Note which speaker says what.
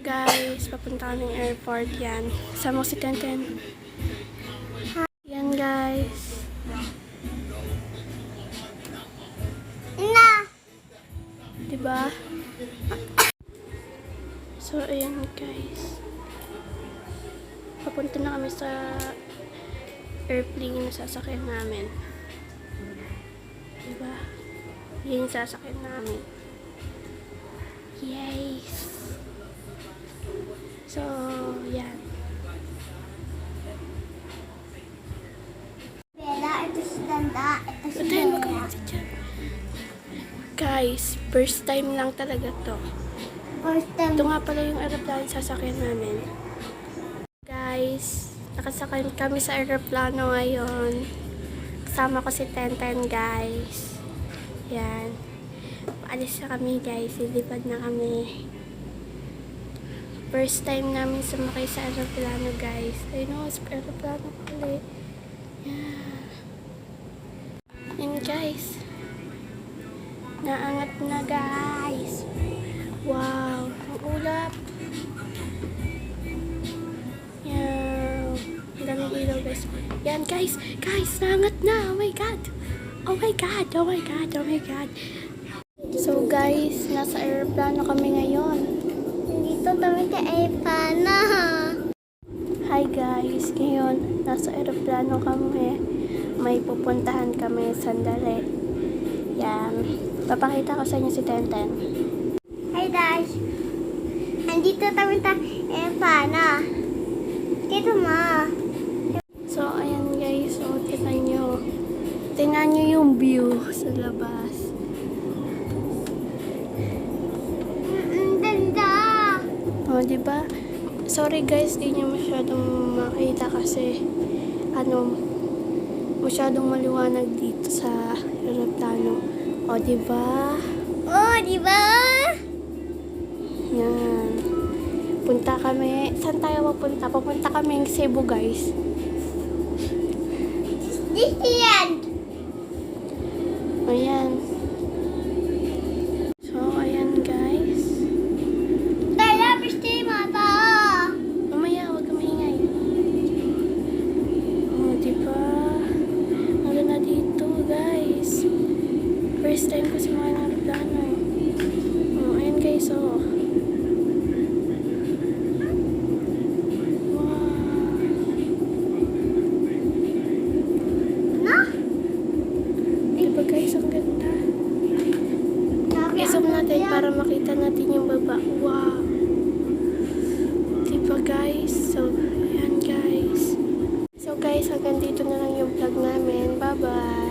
Speaker 1: Guys, papunta kaming airport yan. Sama ko si Tenten. Yan guys.
Speaker 2: Na!
Speaker 1: Diba? So, ayan guys. Papunta na kami sa airplane na sasakyan namin. Diba? Yan yung sasakyan namin. Yes! So, yan.
Speaker 2: Bella, ito si Danda. Ito si
Speaker 1: Patayin mo
Speaker 2: Bella.
Speaker 1: kasi dyan. Guys, first time lang talaga to.
Speaker 2: First time.
Speaker 1: Ito nga pala yung aeroplano sasakyan namin. Guys, nakasakay kami sa aeroplano ngayon. Kasama ko si Tenten guys. Yan. Paalis na kami guys. Ilipad na kami. First time namin sumakay sa aeroplano guys. Ayun o, sa aeroplano pala. Yan. Yan guys. Naangat na guys. Wow. Ang ulap. Yan. Ang daming ilaw guys. Yan guys. Guys, naangat na. Oh my god. Oh my god. Oh my god. Oh my god. So guys, nasa aeroplano kami ngayon.
Speaker 2: Dito kami sa Epana.
Speaker 1: Hi guys, ngayon nasa aeroplano kami. May pupuntahan kami sandali. Yan. Papakita ko sa inyo si Tenten.
Speaker 2: Hi guys. Andito kami sa Epana. Dito ma.
Speaker 1: So, ayan guys. So, tingnan nyo. Tingnan nyo yung view sa labas.
Speaker 2: Ganda.
Speaker 1: O, diba? Sorry guys, di nyo masyadong makita kasi masyadong maliwanag dito sa aeroplano. O, diba?
Speaker 2: Oh, di ba?
Speaker 1: Yan. Punta kami. Saan tayo papunta? Papunta kami sa Cebu guys.
Speaker 2: Disneyland.
Speaker 1: Ayan. So, ayan guys.
Speaker 2: Tara, biste mata.
Speaker 1: Mamaya, huwag ka maingay. O, diba? Ang ganda dito, guys. First time ko sa mga aeroplano. O, ayan guys, o. Wow.
Speaker 2: Na?
Speaker 1: Diba guys, ang ganda. I-zoom natin para makita natin yung baba. Wow. Diba guys? So, ayan guys. So guys, hanggang dito na lang yung vlog namin. Bye-bye.